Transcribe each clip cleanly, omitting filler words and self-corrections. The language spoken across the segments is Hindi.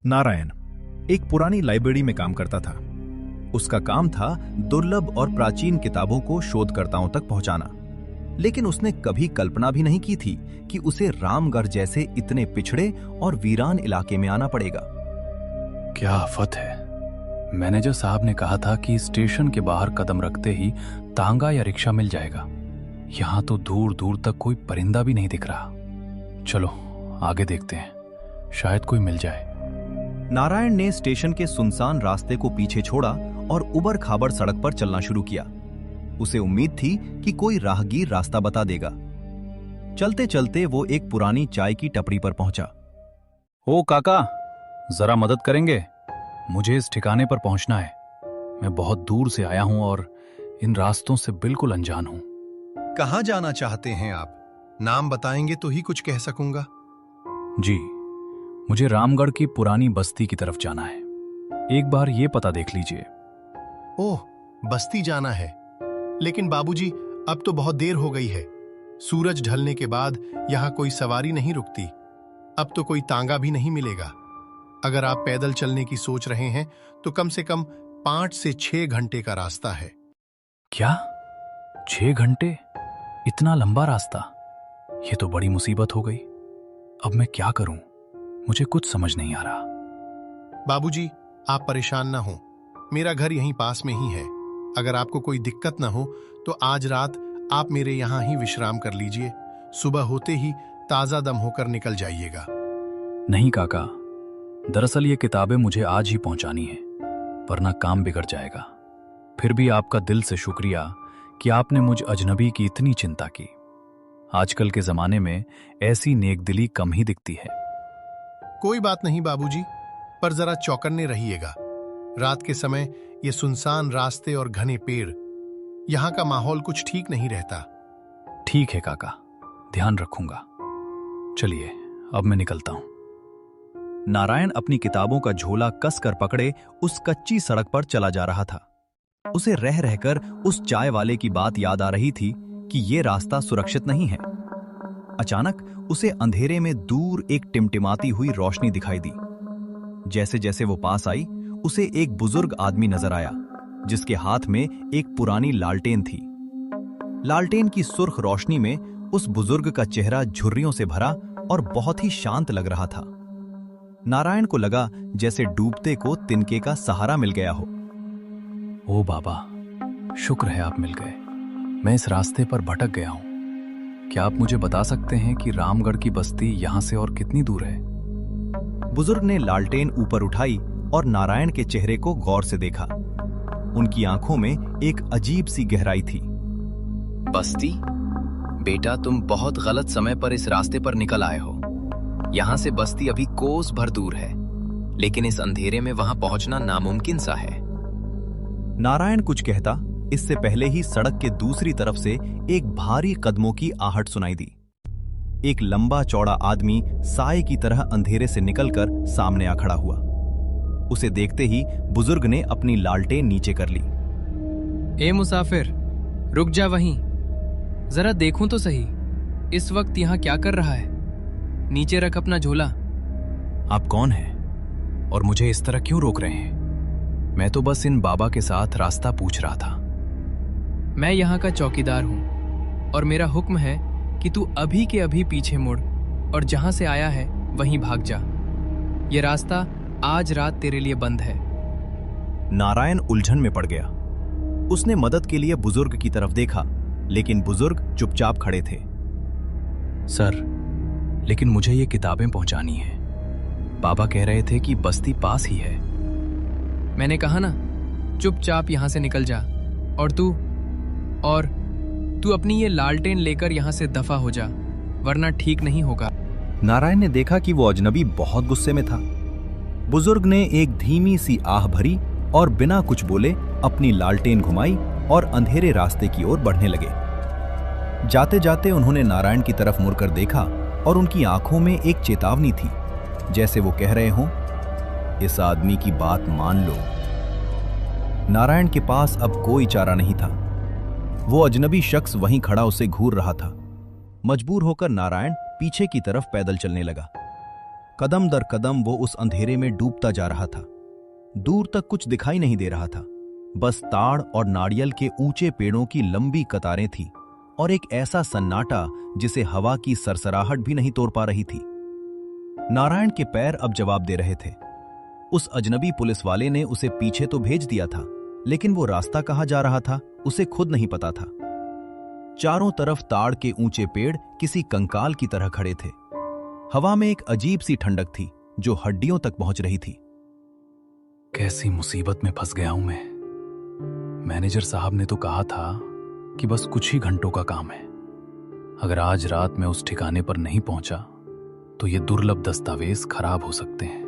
नारायण एक पुरानी लाइब्रेरी में काम करता था। उसका काम था दुर्लभ और प्राचीन किताबों को शोधकर्ताओं तक पहुंचाना, लेकिन उसने कभी कल्पना भी नहीं की थी कि उसे रामगढ़ जैसे इतने पिछड़े और वीरान इलाके में आना पड़ेगा। क्या आफत है। मैनेजर साहब ने कहा था कि स्टेशन के बाहर कदम रखते ही तांगा या रिक्शा मिल जाएगा। यहां तो दूर दूर तक कोई परिंदा भी नहीं दिख रहा। चलो आगे देखते हैं, शायद कोई मिल जाए। नारायण ने स्टेशन के सुनसान रास्ते को पीछे छोड़ा और उबड़ खाबड़ सड़क पर चलना शुरू किया। उसे उम्मीद थी कि कोई राहगीर रास्ता बता देगा। चलते चलते वो एक पुरानी चाय की टपरी पर पहुंचा। ओ काका, जरा मदद करेंगे? मुझे इस ठिकाने पर पहुंचना है। मैं बहुत दूर से आया हूं और इन रास्तों से बिल्कुल अनजान हूं। कहाँ जाना चाहते हैं आप? नाम बताएंगे तो ही कुछ कह सकूंगा। जी, मुझे रामगढ़ की पुरानी बस्ती की तरफ जाना है। एक बार ये पता देख लीजिए। ओह, बस्ती जाना है। लेकिन बाबूजी, अब तो बहुत देर हो गई है। सूरज ढलने के बाद यहाँ कोई सवारी नहीं रुकती। अब तो कोई तांगा भी नहीं मिलेगा। अगर आप पैदल चलने की सोच रहे हैं तो कम से कम 5 से 6 घंटे का रास्ता है। क्या 6 घंटे? इतना लंबा रास्ता? ये तो बड़ी मुसीबत हो गई। अब मैं क्या करूं? मुझे कुछ समझ नहीं आ रहा। बाबूजी, आप परेशान ना हो। मेरा घर यहीं पास में ही है। अगर आपको कोई दिक्कत ना हो तो आज रात आप मेरे यहाँ ही विश्राम कर लीजिए। सुबह होते ही ताजा दम होकर निकल जाइएगा। नहीं काका, दरअसल ये किताबें मुझे आज ही पहुंचानी है, वरना काम बिगड़ जाएगा। फिर भी आपका दिल से शुक्रिया कि आपने मुझ अजनबी की इतनी चिंता की। आजकल के जमाने में ऐसी नेकदिली कम ही दिखती है। कोई बात नहीं बाबूजी, पर जरा चौकन्ने रहिएगा। रात के समय ये सुनसान रास्ते और घने पेड़, यहाँ का माहौल कुछ ठीक नहीं रहता। ठीक है काका, ध्यान रखूंगा। चलिए अब मैं निकलता हूं। नारायण अपनी किताबों का झोला कस कर पकड़े उस कच्ची सड़क पर चला जा रहा था। उसे रह रहकर उस चाय वाले की बात याद आ रही थी कि ये रास्ता सुरक्षित नहीं है। अचानक उसे अंधेरे में दूर एक टिमटिमाती हुई रोशनी दिखाई दी। जैसे जैसे वो पास आई, उसे एक बुजुर्ग आदमी नजर आया, जिसके हाथ में एक पुरानी लालटेन थी। लालटेन की सुर्ख रोशनी में उस बुजुर्ग का चेहरा झुर्रियों से भरा और बहुत ही शांत लग रहा था। नारायण को लगा जैसे डूबते को तिनके का सहारा मिल गया हो। ओ बाबा, शुक्र है आप मिल गए। मैं इस रास्ते पर भटक गया हूं। क्या आप मुझे बता सकते हैं कि रामगढ़ की बस्ती यहां से और कितनी दूर है? बुजुर्ग ने लालटेन ऊपर उठाई और नारायण के चेहरे को गौर से देखा। उनकी आंखों में एक अजीब सी गहराई थी। बस्ती? बेटा, तुम बहुत गलत समय पर इस रास्ते पर निकल आए हो। यहां से बस्ती अभी कोस भर दूर है, लेकिन इस अंधेरे में वहां पहुंचना नामुमकिन सा है। नारायण कुछ कहता, इससे पहले ही सड़क के दूसरी तरफ से एक भारी कदमों की आहट सुनाई दी। एक लंबा चौड़ा आदमी साए की तरह अंधेरे से निकलकर सामने आ खड़ा हुआ। उसे देखते ही बुजुर्ग ने अपनी लालटेन नीचे कर ली। ए मुसाफिर, रुक जा वहीं। जरा देखूं तो सही, इस वक्त यहाँ क्या कर रहा है? नीचे रख अपना झोला। आप कौन हैं और मुझे इस तरह क्यों रोक रहे हैं? मैं तो बस इन बाबा के साथ रास्ता पूछ रहा था। मैं यहाँ का चौकीदार हूँ और मेरा हुक्म है कि तू अभी के अभी पीछे मुड़ और जहां से आया है वहीं भाग जा। ये रास्ता आज रात तेरे लिए बंद है। नारायण उलझन में पड़ गया। उसने मदद के लिए बुजुर्ग की तरफ देखा, लेकिन बुजुर्ग चुपचाप खड़े थे। सर, लेकिन मुझे ये किताबें पहुंचानी है। बाबा कह रहे थे कि बस्ती पास ही है। मैंने कहा ना, चुपचाप यहां से निकल जा। और तू अपनी ये लालटेन लेकर यहां से दफा हो जा, वरना ठीक नहीं होगा। नारायण ने देखा कि वो अजनबी बहुत गुस्से में था। बुजुर्ग ने एक धीमी सी आह भरी और बिना कुछ बोले अपनी लालटेन घुमाई और अंधेरे रास्ते की ओर बढ़ने लगे। जाते जाते उन्होंने नारायण की तरफ मुड़कर देखा और उनकी आंखों में एक चेतावनी थी, जैसे वो कह रहे हों, इस आदमी की बात मान लो। नारायण के पास अब कोई चारा नहीं था। वो अजनबी शख्स वहीं खड़ा उसे घूर रहा था। मजबूर होकर नारायण पीछे की तरफ पैदल चलने लगा। कदम दर कदम वो उस अंधेरे में डूबता जा रहा था। दूर तक कुछ दिखाई नहीं दे रहा था, बस ताड़ और नारियल के ऊंचे पेड़ों की लंबी कतारें थीं और एक ऐसा सन्नाटा जिसे हवा की सरसराहट भी नहीं तोड़ पा रही थी। नारायण के पैर अब जवाब दे रहे थे। उस अजनबी पुलिस वाले ने उसे पीछे तो भेज दिया था, लेकिन वो रास्ता कहाँ जा रहा था उसे खुद नहीं पता था। चारों तरफ ताड़ के ऊंचे पेड़ किसी कंकाल की तरह खड़े थे। हवा में एक अजीब सी ठंडक थी जो हड्डियों तक पहुंच रही थी। कैसी मुसीबत में फंस गया हूं मैं। मैनेजर साहब ने तो कहा था कि बस कुछ ही घंटों का काम है। अगर आज रात मैं उस ठिकाने पर नहीं पहुंचा तो ये दुर्लभ दस्तावेज खराब हो सकते हैं।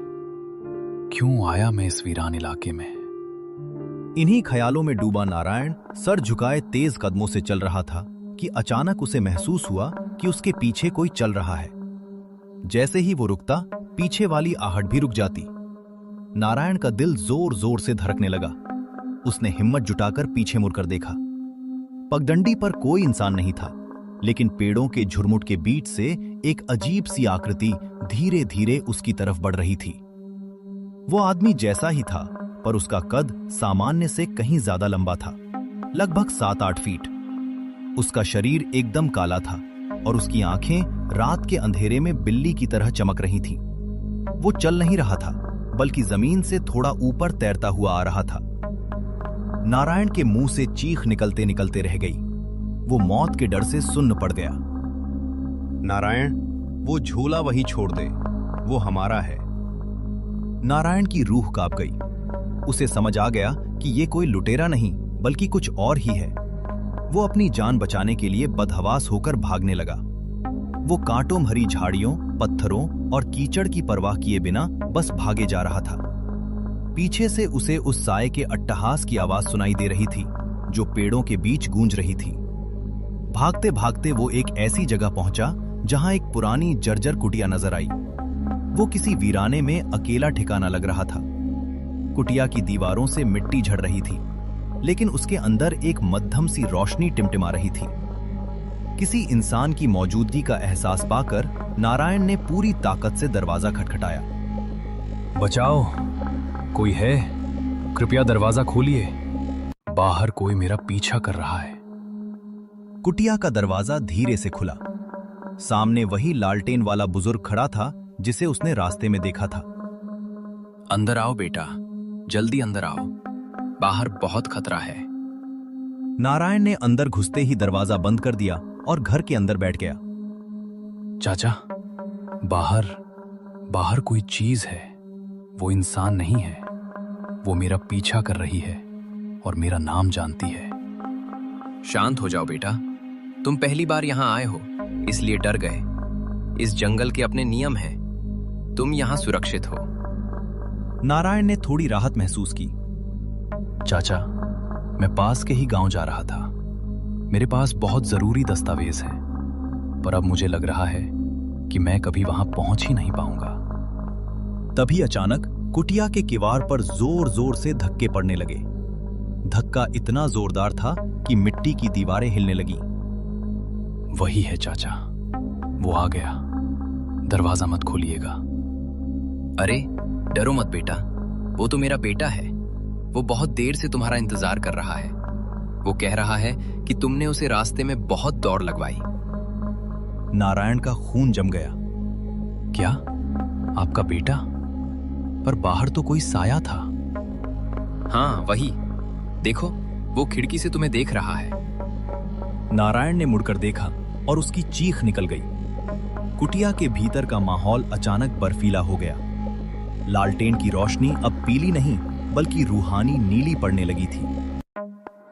क्यों आया मैं इस वीरान इलाके में? इन्हीं ख्यालों में डूबा नारायण सर झुकाए तेज कदमों से चल रहा था कि अचानक उसे महसूस हुआ कि उसके पीछे कोई चल रहा है। जैसे ही वो रुकता, पीछे वाली आहट भी रुक जाती। नारायण का दिल जोर जोर से धड़कने लगा। उसने हिम्मत जुटाकर पीछे मुड़कर देखा। पगडंडी पर कोई इंसान नहीं था, लेकिन पेड़ों के झुरमुट के बीच से एक अजीब सी आकृति धीरे धीरे उसकी तरफ बढ़ रही थी। वो आदमी जैसा ही था, पर उसका कद सामान्य से कहीं ज्यादा लंबा था, लगभग 7-8 फीट। उसका शरीर एकदम काला था और उसकी आंखें रात के अंधेरे में बिल्ली की तरह चमक रही थीं। वो चल नहीं रहा था, बल्कि जमीन से थोड़ा ऊपर तैरता हुआ आ रहा था। नारायण के मुंह से चीख निकलते निकलते रह गई। वो मौत के डर से सुन्न पड़ गया। नारायण, वो झोला वहीं छोड़ दे, वो हमारा है। नारायण की रूह कांप गई। उसे समझ आ गया कि ये कोई लुटेरा नहीं, बल्कि कुछ और ही है। वो अपनी जान बचाने के लिए बदहवास होकर भागने लगा। वो कांटों भरी झाड़ियों, पत्थरों और कीचड़ की परवाह किए बिना बस भागे जा रहा था। पीछे से उसे उस साए के अट्टहास की आवाज सुनाई दे रही थी जो पेड़ों के बीच गूंज रही थी। भागते भागते वो एक ऐसी जगह पहुंचा जहां एक पुरानी जर्जर कुटिया नजर आई। वो किसी वीराने में अकेला ठिकाना लग रहा था। कुटिया की दीवारों से मिट्टी झड़ रही थी, लेकिन उसके अंदर एक मध्यम सी रोशनी टिमटिमा रही थी। किसी इंसान की मौजूदगी का एहसास पाकर नारायण ने पूरी ताकत से दरवाजा खटखटाया। बचाओ, कोई है? कृपया दरवाजा खोलिए, बाहर कोई मेरा पीछा कर रहा है। कुटिया का दरवाजा धीरे से खुला। सामने वही लालटेन वाला बुजुर्ग खड़ा था जिसे उसने रास्ते में देखा था। अंदर आओ बेटा, जल्दी अंदर आओ, बाहर बहुत खतरा है। नारायण ने अंदर घुसते ही दरवाजा बंद कर दिया और घर के अंदर बैठ गया। चाचा, बाहर कोई चीज है। वो इंसान नहीं है। वो मेरा पीछा कर रही है और मेरा नाम जानती है। शांत हो जाओ बेटा, तुम पहली बार यहां आए हो इसलिए डर गए। इस जंगल के अपने नियम हैं, तुम यहां सुरक्षित हो। नारायण ने थोड़ी राहत महसूस की। चाचा, मैं पास के ही गांव जा रहा था। मेरे पास बहुत जरूरी दस्तावेज हैं, पर अब मुझे लग रहा है कि मैं कभी वहां पहुंच ही नहीं पाऊंगा। तभी अचानक कुटिया के किवाड़ पर जोर जोर से धक्के पड़ने लगे। धक्का इतना जोरदार था कि मिट्टी की दीवारें हिलने लगी। वही है चाचा, वो आ गया। दरवाजा मत खोलिएगा। अरे डरो मत बेटा, वो तो मेरा बेटा है। वो बहुत देर से तुम्हारा इंतजार कर रहा है। वो कह रहा है कि तुमने उसे रास्ते में बहुत दौड़ लगवाई। नारायण का खून जम गया। क्या? आपका बेटा? पर बाहर तो कोई साया था। हाँ वही, देखो वो खिड़की से तुम्हें देख रहा है। नारायण ने मुड़कर देखा और उसकी चीख निकल गई। कुटिया के भीतर का माहौल अचानक बर्फीला हो गया। लालटेन की रोशनी अब पीली नहीं बल्कि रूहानी नीली पड़ने लगी थी।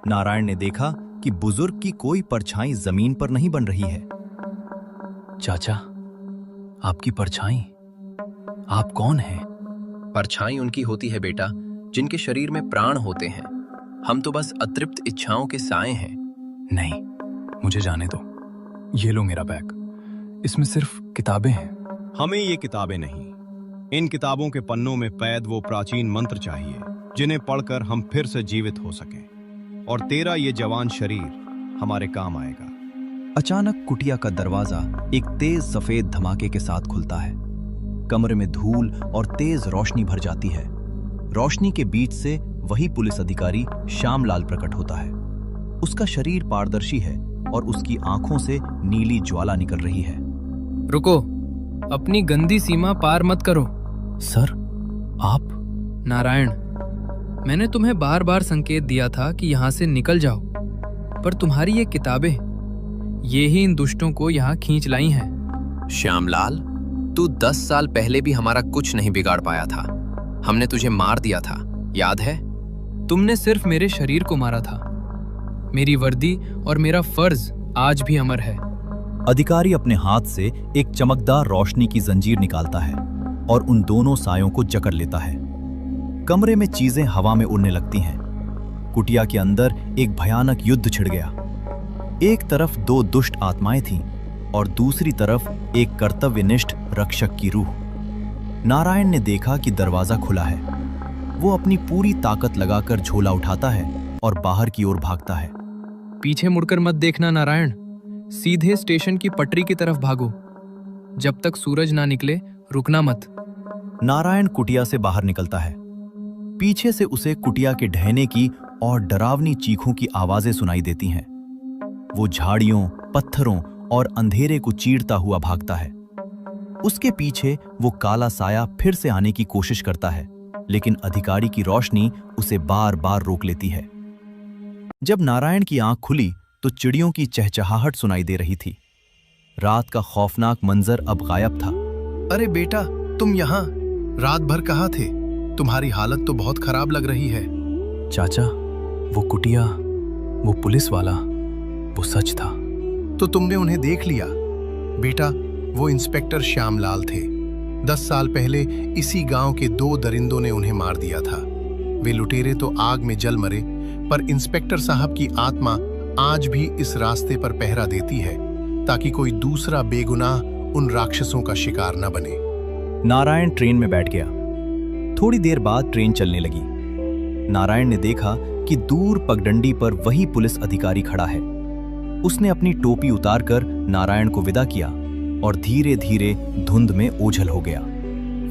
नारायण ने देखा कि बुजुर्ग की कोई परछाई जमीन पर नहीं बन रही है। चाचा, आपकी परछाई? आप कौन हैं? परछाई उनकी होती है बेटा जिनके शरीर में प्राण होते हैं। हम तो बस अतृप्त इच्छाओं के साए हैं। नहीं, मुझे जाने दो। ये लो मेरा बैग, इसमें सिर्फ किताबें हैं। हमें ये किताबें नहीं, इन किताबों के पन्नों में पैद वो प्राचीन मंत्र चाहिए जिन्हें पढ़कर हम फिर से जीवित हो सकें, और तेरा ये जवान शरीर हमारे काम आएगा। अचानक कुटिया का दरवाजा एक तेज सफेद धमाके के साथ खुलता है। कमरे में धूल और तेज रोशनी भर जाती है। रोशनी के बीच से वही पुलिस अधिकारी श्यामलाल प्रकट होता है। उसका शरीर पारदर्शी है और उसकी आंखों से नीली ज्वाला निकल रही है। रुको, अपनी गंदी सीमा पार मत करो। सर, आप? नारायण, मैंने तुम्हें बार बार संकेत दिया था कि यहाँ से निकल जाओ, पर तुम्हारी ये किताबें, ये ही इन दुष्टों को यहाँ खींच लाई हैं। श्यामलाल, तू 10 साल पहले भी हमारा कुछ नहीं बिगाड़ पाया था। हमने तुझे मार दिया था, याद है? तुमने सिर्फ मेरे शरीर को मारा था। मेरी वर्दी और मेरा फर्ज आज भी अमर है। अधिकारी अपने हाथ से एक चमकदार रोशनी की जंजीर निकालता है और उन दोनों सायों को जकड़ लेता है। कमरे में चीजें हवा में उड़ने लगती हैं। कुटिया के अंदर एक भयानक युद्ध छिड़ गया। एक तरफ 2 दुष्ट आत्माएं थीं और दूसरी तरफ एक कर्तव्यनिष्ठ रक्षक की रूह। नारायण ने देखा कि दरवाजा खुला है। वो अपनी पूरी ताकत लगाकर झोला उठाता है और बाहर की ओर भागता है। पीछे मुड़कर मत देखना नारायण, सीधे स्टेशन की पटरी की तरफ भागो। जब तक सूरज ना निकले रुकना मत। नारायण कुटिया से बाहर निकलता है। पीछे से उसे कुटिया के ढहने की और डरावनी चीखों की आवाजें सुनाई देती हैं। वो झाड़ियों, पत्थरों और अंधेरे को चीरता हुआ भागता है। उसके पीछे वो काला साया फिर से आने की कोशिश करता है, लेकिन अधिकारी की रोशनी उसे बार बार रोक लेती है। जब नारायण की आंख खुली तो चिड़ियों की चहचहाहट सुनाई दे रही थी। रात का खौफनाक मंजर अब गायब था। अरे बेटा, तुम यहाँ रात भर कहाँ थे? तुम्हारी हालत तो बहुत खराब लग रही है। चाचा, वो कुटिया, वो पुलिस वाला, वो सच था। तो तुमने उन्हें देख लिया? बेटा, वो इंस्पेक्टर श्यामलाल थे। 10 साल पहले इसी गांव के 2 दरिंदों ने उन्हें मार दिया था। वे लुटेरे तो आग में जल मरे, पर इंस्पेक्टर साहब की आत्मा आज भी इस रास्ते पर पहरा देती है, ताकि कोई दूसरा बेगुनाह उन राक्षसों का शिकार न बने। नारायण ट्रेन में बैठ गया। थोड़ी देर बाद ट्रेन चलने लगी। नारायण ने देखा कि दूर पगडंडी पर वही पुलिस अधिकारी खड़ा है। उसने अपनी टोपी उतारकर नारायण को विदा किया और धीरे धीरे धुंध में ओझल हो गया।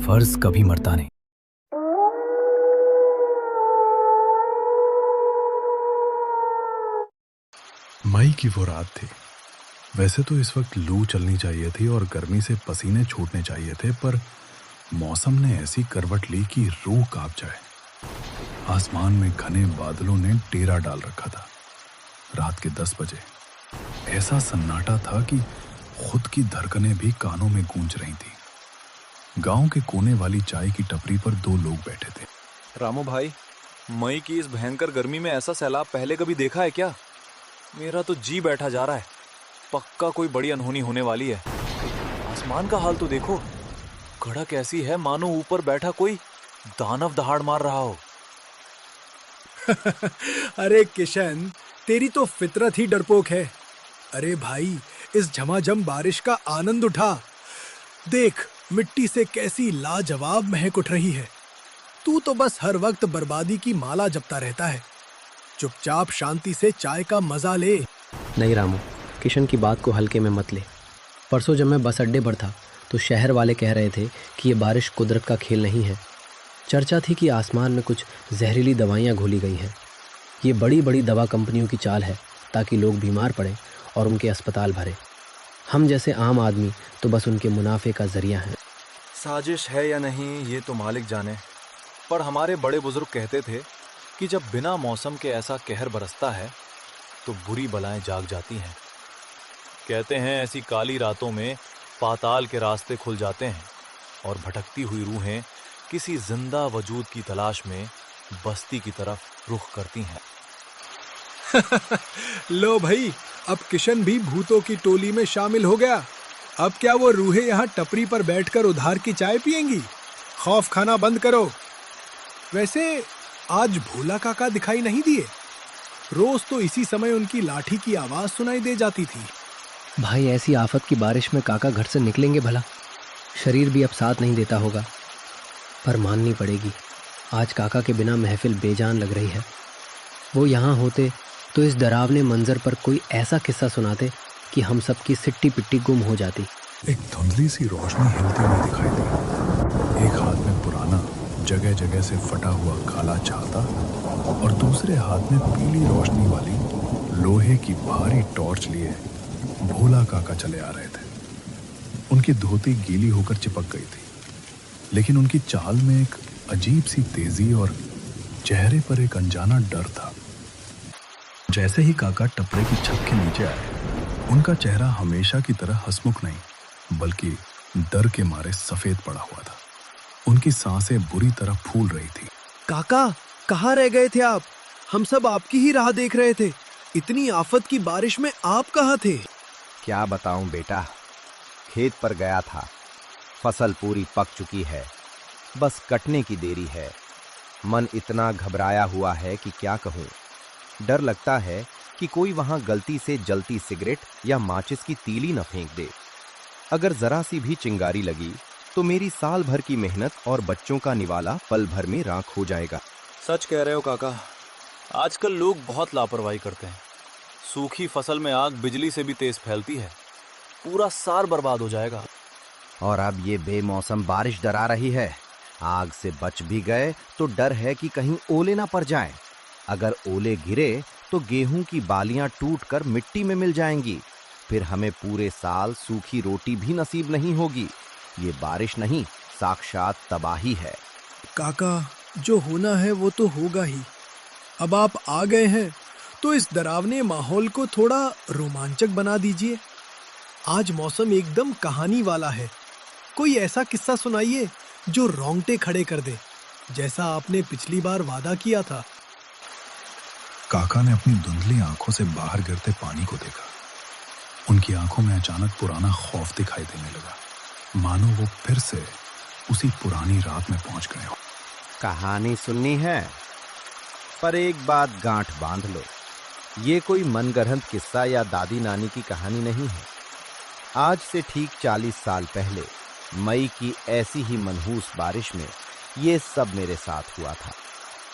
फर्ज कभी मरता नहीं। मई की वो रात थी। वैसे तो इस वक्त लू चलनी चाहिए थी और गर्मी से पसीने छूटने चाहिए थे, पर मौसम ने ऐसी करवट ली कि रूह कांप जाए। आसमान में घने बादलों ने डेरा डाल रखा था। रात के 10 बजे ऐसा सन्नाटा था कि खुद की धड़कनें भी कानों में गूंज रही थी। गांव के कोने वाली चाय की टपरी पर 2 लोग बैठे थे। रामू भाई, मई की इस भयंकर गर्मी में ऐसा सैलाब पहले कभी देखा है क्या? मेरा तो जी बैठा जा रहा है। पक्का कोई बड़ी अनहोनी होने वाली है। आसमान का हाल तो देखो, कड़क ऐसी है मानो ऊपर बैठा कोई दानव दहाड़ मार रहा हो। अरे किशन, तेरी तो फितरत ही डरपोक है। अरे भाई, इस झमाझम बारिश का आनंद उठा। देख, मिट्टी से कैसी लाजवाब महक उठ रही है। तू तो बस हर वक्त बर्बादी की माला जपता रहता है। चुपचाप शांति से चाय का मजा ले। नहीं रामू, किशन की बात को हल्के में मत ले। परसों जब मैं बस अड्डे पर था तो शहर वाले कह रहे थे कि ये बारिश कुदरत का खेल नहीं है। चर्चा थी कि आसमान में कुछ जहरीली दवाइयाँ घोली गई हैं। ये बड़ी बड़ी दवा कंपनियों की चाल है ताकि लोग बीमार पड़ें और उनके अस्पताल भरें। हम जैसे आम आदमी तो बस उनके मुनाफे का जरिया हैं। साजिश है या नहीं ये तो मालिक जाने, पर हमारे बड़े बुजुर्ग कहते थे कि जब बिना मौसम के ऐसा कहर बरसता है तो बुरी बलाएं जाग जाती हैं। कहते हैं ऐसी काली रातों में पाताल के रास्ते खुल जाते हैं और भटकती हुई रूहें किसी जिंदा वजूद की तलाश में बस्ती की तरफ रुख करती हैं। लो भाई, अब किशन भी भूतों की टोली में शामिल हो गया। अब क्या वो रूहें यहाँ टपरी पर बैठकर उधार की चाय पिएंगी? खौफ खाना बंद करो। वैसे आज भोला काका दिखाई नहीं दिए। रोज तो इसी समय उनकी लाठी की आवाज सुनाई दे जाती थी। भाई, ऐसी आफत की बारिश में काका घर से निकलेंगे भला? शरीर भी अब साथ नहीं देता होगा, पर माननी पड़ेगी, आज काका के बिना महफिल बेजान लग रही है। वो यहाँ होते तो इस डरावने मंजर पर कोई ऐसा किस्सा सुनाते कि हम सबकी सिट्टी पिट्टी गुम हो जाती। एक धुंधली सी रोशनी हिलती हुई दिखाई दी। एक हाथ में पुराना जगह जगह से फटा हुआ काला छाता और दूसरे हाथ में पीली रोशनी वाली लोहे की भारी टॉर्च लिए भोला काका चले आ रहे थे। उनकी धोती गीली होकर चिपक गई थी, लेकिन उनकी चाल में एक अजीब सी तेजी और चेहरे पर एक अनजाना डर था। जैसे ही काका टपरे की छत के नीचे आए, उनका चेहरा हमेशा की तरह हंसमुख नहीं बल्कि डर के मारे सफेद पड़ा हुआ था। उनकी सांसें बुरी तरह फूल रही थी। काका, कहाँ रह गए थे आप? हम सब आपकी ही राह देख रहे थे। इतनी आफत की बारिश में आप कहाँ थे? क्या बताऊं बेटा, खेत पर गया था। फसल पूरी पक चुकी है, बस कटने की देरी है। मन इतना घबराया हुआ है कि क्या कहूं। डर लगता है कि कोई वहां गलती से जलती सिगरेट या माचिस की तीली न फेंक दे। अगर जरा सी भी चिंगारी लगी तो मेरी साल भर की मेहनत और बच्चों का निवाला पल भर में राख हो जाएगा। सच कह रहे हो काका, आजकल लोग बहुत लापरवाही करते हैं। सूखी फसल में आग बिजली से भी तेज फैलती है, पूरा साल बर्बाद हो जाएगा। और अब ये बेमौसम बारिश डरा रही है। आग से बच भी गए तो डर है कि कहीं ओले ना पड़ जाएं। अगर ओले गिरे तो गेहूं की बालियां टूटकर मिट्टी में मिल जाएंगी। फिर हमें पूरे साल सूखी रोटी भी नसीब नहीं होगी। ये बारिश नहीं, साक्षात तबाही है। काका, जो होना है वो तो होगा ही। अब आप आ गए हैं तो इस डरावने माहौल को थोड़ा रोमांचक बना दीजिए। आज मौसम एकदम कहानी वाला है। कोई ऐसा किस्सा सुनाइए जो रोंगटे खड़े कर दे, जैसा आपने पिछली बार वादा किया था। काका ने अपनी धुंधली आंखों से बाहर गिरते पानी को देखा। उनकी आंखों में अचानक पुराना खौफ दिखाई देने लगा, मानो वो फिर से उसी पुरानी रात में पहुंच गए हो। कहानी सुननी है, पर एक बात गांठ बांध लो, ये कोई मनगढ़ंत किस्सा या दादी नानी की कहानी नहीं है। आज से ठीक 40 साल पहले मई की ऐसी ही मनहूस बारिश में ये सब मेरे साथ हुआ था।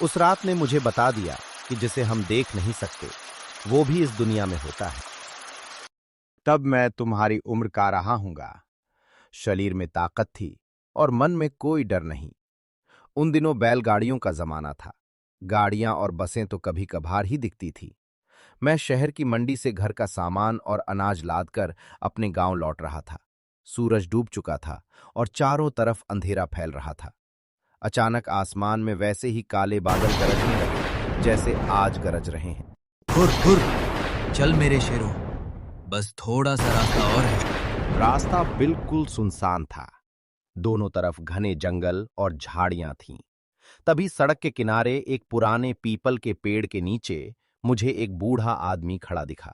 उस रात ने मुझे बता दिया कि जिसे हम देख नहीं सकते वो भी इस दुनिया में होता है। तब मैं तुम्हारी उम्र का रहा हूंगा। शरीर में ताकत थी और मन में कोई डर नहीं। उन दिनों बैलगाड़ियों का जमाना था। गाड़ियां और बसें तो कभी कभार ही दिखती थी। मैं शहर की मंडी से घर का सामान और अनाज लादकर अपने गांव लौट रहा था। सूरज डूब चुका था और चारों तरफ अंधेरा फैल रहा था। अचानक आसमान में वैसे ही काले बादल गरजने लगे जैसे आज गरज रहे हैं। खुर खुर, चल मेरे शेरों, बस थोड़ा सा रास्ता और है। रास्ता बिल्कुल सुनसान था। दोनों तरफ घने जंगल और झाड़ियां थीं। तभी सड़क के किनारे एक पुराने पीपल के पेड़ के नीचे मुझे एक बूढ़ा आदमी खड़ा दिखा,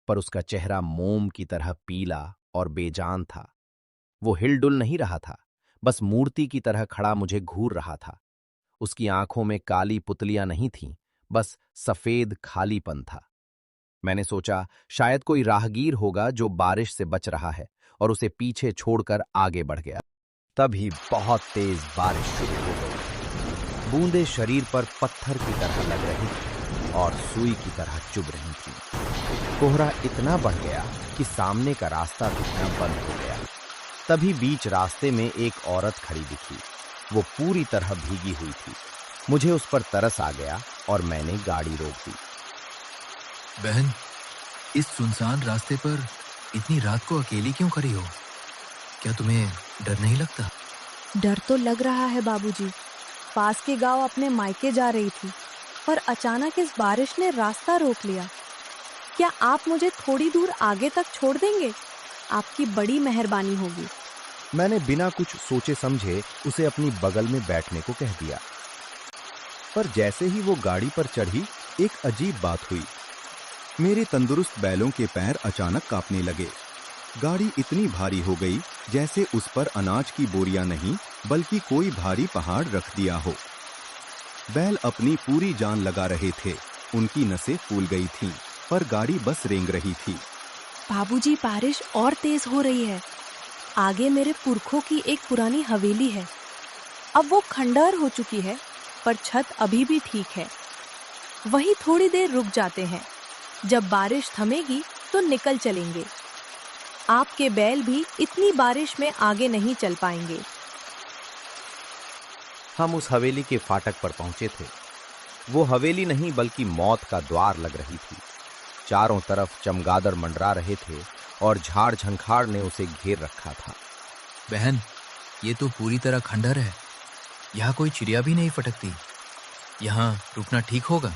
पर उसका चेहरा मोम की तरह पीला और बेजान था। वो हिलडुल नहीं रहा था, बस मूर्ति की तरह खड़ा मुझे घूर रहा था। उसकी आंखों में काली पुतलियां नहीं थीं, बस सफेद खालीपन था। मैंने सोचा शायद कोई राहगीर होगा जो बारिश से बच रहा है, और उसे पीछे छोड़कर आगे बढ़ गया। तभी बहुत तेज बारिश शुरू हो गई। बूंदें शरीर पर पत्थर की तरह लग रही थी और सुई की तरह चुभ रही थी। कोहरा इतना बढ़ गया कि सामने का रास्ता दिखना बंद हो गया। तभी बीच रास्ते में एक औरत खड़ी दिखी। वो पूरी तरह भीगी हुई थी। मुझे उस पर तरस आ गया और मैंने गाड़ी रोक दी। बहन, इस सुनसान रास्ते पर इतनी रात को अकेली क्यों खड़ी हो? क्या तुम्हें डर नहीं लगता? डर तो लग रहा है बाबूजी। पास के गांव अपने मायके जा रही थी और अचानक इस बारिश ने रास्ता रोक लिया। क्या आप मुझे थोड़ी दूर आगे तक छोड़ देंगे? आपकी बड़ी मेहरबानी होगी। मैंने बिना कुछ सोचे समझे उसे अपनी बगल में बैठने को कह दिया। पर जैसे ही वो गाड़ी पर चढ़ी, एक अजीब बात हुई। मेरे तंदुरुस्त बैलों के पैर अचानक कांपने लगे। गाड़ी इतनी भारी हो गई जैसे उस पर अनाज की बोरियां नहीं बल्कि कोई भारी पहाड़ रख दिया हो। बैल अपनी पूरी जान लगा रहे थे। उनकी नसें फूल गई थीं, पर गाड़ी बस रेंग रही थी। बाबूजी, बारिश और तेज हो रही है। आगे मेरे पुरखों की एक पुरानी हवेली है। अब वो खंडहर हो चुकी है, पर छत अभी भी ठीक है। वहीं थोड़ी देर रुक जाते हैं। जब बारिश थमेगी तो निकल चलेंगे। आपके बैल भी इतनी बारिश में आगे नहीं चल पाएंगे। हम उस हवेली के फाटक पर पहुंचे थे। वो हवेली नहीं बल्कि मौत का द्वार लग रही थी। चारों तरफ चमगादड़ मंडरा रहे थे और झाड़ झंखाड़ ने उसे घेर रखा था। बहन, ये तो पूरी तरह खंडहर है। यहाँ कोई चिड़िया भी नहीं फटकती। यहाँ रुकना ठीक होगा?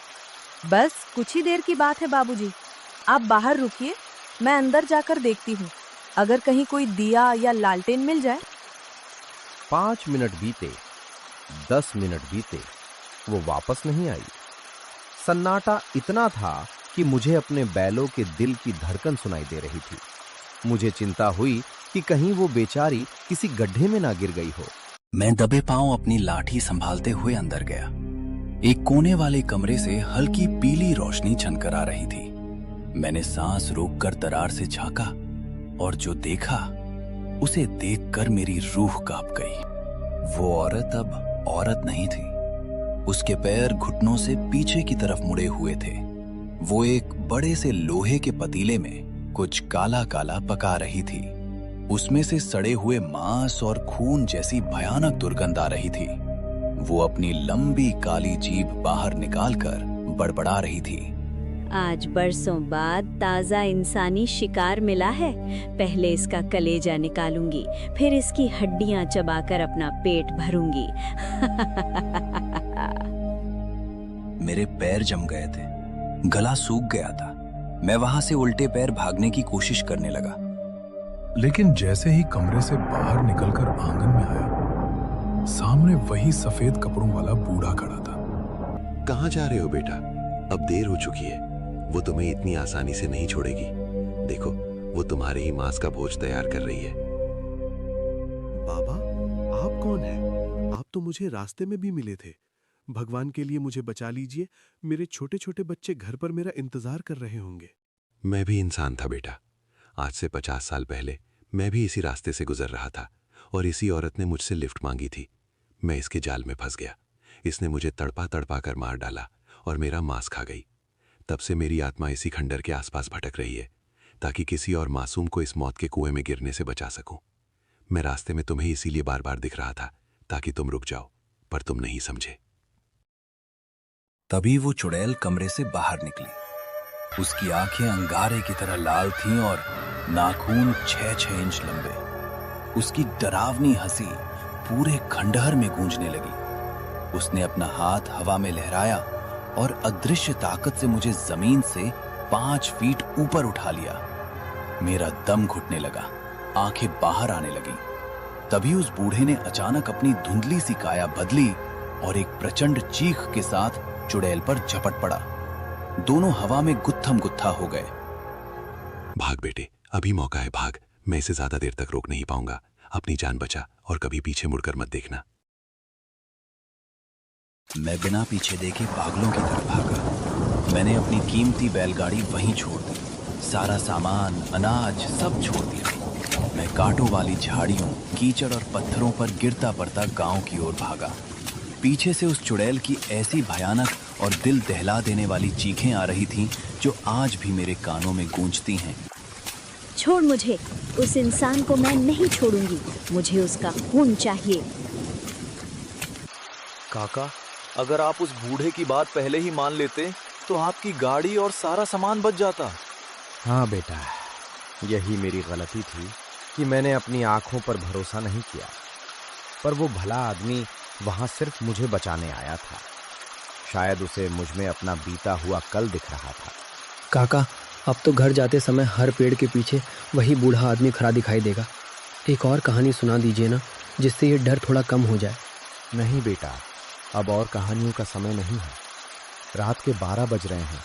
बस कुछ ही देर की बात है बाबूजी। आप बाहर रुकिए, मैं अंदर जाकर देखती हूँ। अगर कहीं कोई दिया या लालटेन मिल जाए। 5 मिनट बीते, 10 मिनट बीते, वो वापस नहीं आई। सन्नाटा इतना था कि मुझे अपने बैलों के दिल की धड़कन सुनाई दे रही थी। मुझे चिंता हुई कि कहीं वो बेचारी किसी गड्ढे में ना गिर गई हो। मैं दबे पांव अपनी लाठी संभालते हुए अंदर गया। एक कोने वाले कमरे से हल्की पीली रोशनी छनकर आ रही थी। मैंने सांस रोककर दरार से झांका और जो देखा उसे देखकर मेरी रूह कांप गई। वो औरत अब औरत नहीं थी। उसके पैर घुटनों से पीछे की तरफ मुड़े हुए थे। वो एक बड़े से लोहे के पतीले में कुछ काला काला पका रही थी। उसमें से सड़े हुए मांस और खून जैसी भयानक दुर्गंध आ रही थी। वो अपनी लंबी काली जीभ बाहर निकालकर बड़बड़ा रही थी। आज बरसों बाद ताजा इंसानी शिकार मिला है। पहले इसका कलेजा निकालूंगी, फिर इसकी हड्डियां चबाकर अपना पेट भरूंगी। मेरे पैर जम गए थे, गला सूख गया था। मैं वहां से उल्टे पैर भागने की कोशिश करने लगा। लेकिन जैसे ही कमरे से बाहर निकलकर आंगन में आया, सामने वही सफेद कपड़ों वाला बूढ़ा खड़ा था। कहाँ जा रहे हो बेटा? अब देर हो चुकी है। वो तुम्हें इतनी आसानी से नहीं छोड़ेगी। देखो, वो तुम्हारे ही मांस का भोज तैयार कर रही है। बाबा, आप कौन हैं? आप तो मुझे रास्ते में भी मिले थे। भगवान के लिए मुझे बचा लीजिए। मेरे छोटे छोटे बच्चे घर पर मेरा इंतजार कर रहे होंगे। मैं भी इंसान था बेटा। आज से 50 साल पहले मैं भी इसी रास्ते से गुजर रहा था और इसी औरत ने मुझसे लिफ्ट मांगी थी। मैं इसके जाल में फंस गया। इसने मुझे तड़पा तड़पा कर मार डाला और मेरा मांस खा गई। तब से मेरी आत्मा इसी खंडर के आसपास भटक रही है ताकि किसी और मासूम को इस मौत के कुएं में गिरने से बचा सकूं। मैं रास्ते में तुम्हें इसीलिए बार बार दिख रहा था ताकि तुम रुक जाओ, पर तुम नहीं समझे। तभी वो चुड़ैल कमरे से बाहर निकली। उसकी आंखें अंगारे की तरह लाल थीं और नाखून 6-6 इंच लंबे। उसकी डरावनी हंसी पूरे खंडहर में गूंजने लगी। उसने अपना हाथ हवा में लहराया और अदृश्य ताकत से मुझे जमीन से 5 फीट ऊपर उठा लिया। मेरा दम घुटने लगा, आंखें बाहर आने लगी। तभी उस बूढ़े ने अचानक अपनी धुंधली सी काया बदली और एक प्रचंड चीख के साथ चुड़ैल पर झपट पड़ा। दोनों हवा में गुत्थम गुत्था हो गए। भाग बेटे, अभी मौका है, भाग। मैं इसे ज्यादा देर तक रोक नहीं पाऊंगा। अपनी जान बचा और कभी पीछे मुड़कर मत देखना। मैं बिना पीछे देखे पागलों की तरफ भागा। मैंने अपनी कीमती बैलगाड़ी वहीं छोड़ दी। सारा सामान, अनाज सब छोड़ दिया। मैं कांटों वाली झाड़ियों, कीचड़ और पत्थरों पर गिरता पड़ता गांव की ओर भागा। पीछे से उस चुड़ैल की ऐसी भयानक और दिल दहला देने वाली चीखें आ रही थीं जो आज भी मेरे कानों में गूंजती हैं। छोड़ मुझे, उस इंसान को मैं नहीं छोड़ूंगी। मुझे उसका खून चाहिए। काका, अगर आप उस बूढ़े की बात पहले ही मान लेते तो आपकी गाड़ी और सारा सामान बच जाता। हाँ बेटा, यही मेरी गलती थी कि मैंने अपनी आंखों पर भरोसा नहीं किया। पर वो भला आदमी वहां सिर्फ मुझे बचाने आया था। शायद उसे मुझ में अपना बीता हुआ कल दिख रहा था। काका, अब तो घर जाते समय हर पेड़ के पीछे वही बूढ़ा आदमी खड़ा दिखाई देगा। एक और कहानी सुना दीजिए ना, जिससे ये डर थोड़ा कम हो जाए। नहीं बेटा, अब और कहानियों का समय नहीं है। रात के 12 बज रहे हैं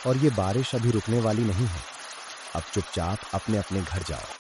और ये बारिश अभी रुकने वाली नहीं है। अब चुपचाप अपने अपने घर जाओ।